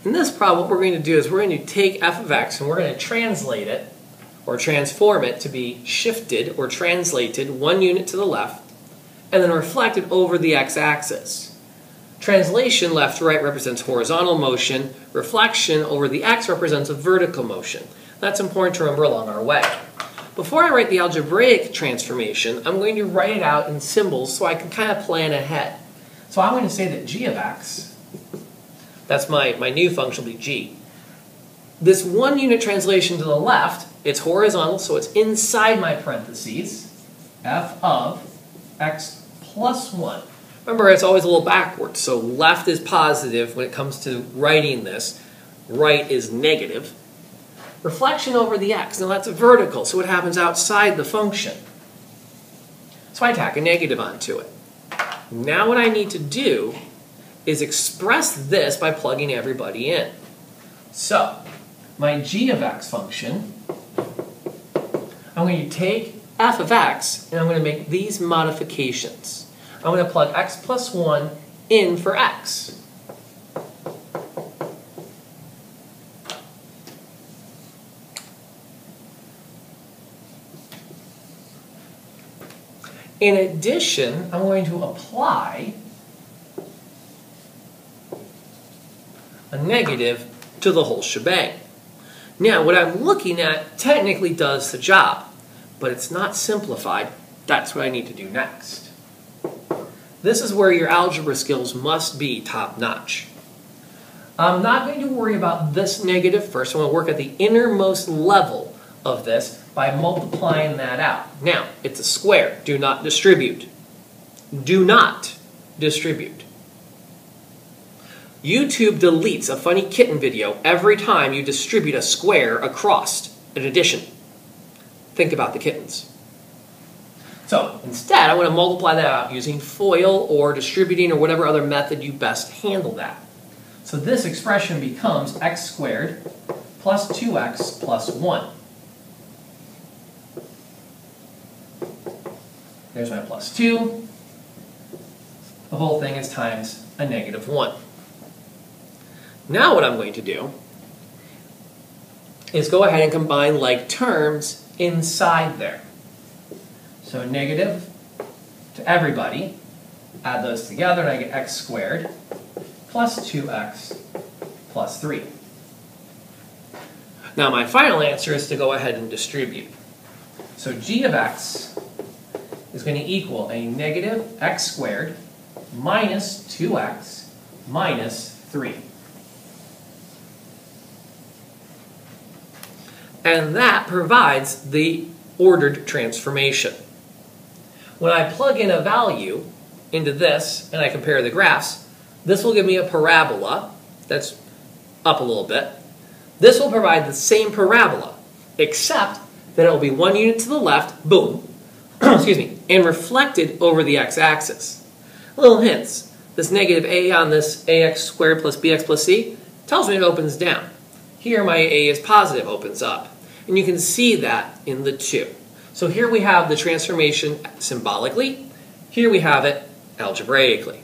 In this problem, what we're going to do is we're going to take f of x and we're going to translate it, or transform it to be shifted or translated 1 unit to the left, and then reflected over the x-axis. Translation left to right represents horizontal motion. Reflection over the x represents a vertical motion. That's important to remember along our way. Before I write the algebraic transformation, I'm going to write it out in symbols so I can kind of plan ahead. So I'm going to say that g of x, that's my new function will be g. This 1 unit translation to the left, it's horizontal, so it's inside my parentheses, f of x plus 1. Remember, it's always a little backwards, so left is positive when it comes to writing this, right is negative. Reflection over the x, now that's vertical, so it happens outside the function. So I tack a negative onto it. Now what I need to do is express this by plugging everybody in. So, my g of x function, I'm going to take f of x and I'm going to make these modifications. I'm going to plug x plus 1 in for x. In addition, I'm going to apply a negative to the whole shebang. Now, what I'm looking at technically does the job, but it's not simplified. That's what I need to do next. This is where your algebra skills must be top-notch. I'm not going to worry about this negative first. I'm going to work at the innermost level of this by multiplying that out. Now, it's a square. Do not distribute. Do not distribute. YouTube deletes a funny kitten video every time you distribute a square across an addition. Think about the kittens. So, instead, I want to multiply that out using FOIL or distributing or whatever other method you best handle that. So this expression becomes x squared plus 2x plus 1. There's my plus 2. The whole thing is times a negative 1. Now what I'm going to do is go ahead and combine like terms inside there. So negative to everybody, add those together and I get x squared plus 2x plus 3. Now my final answer is to go ahead and distribute. So g of x is going to equal a negative x squared minus 2x minus 3. And that provides the ordered transformation. When I plug in a value into this and I compare the graphs, this will give me a parabola that's up a little bit. This will provide the same parabola, except that it will be 1 unit to the left, boom, excuse me, and reflected over the x-axis. Little hints. This negative a on this ax squared plus bx plus c tells me it opens down. Here my a is positive, opens up. And you can see that in the 2. So here we have the transformation symbolically. Here we have it algebraically.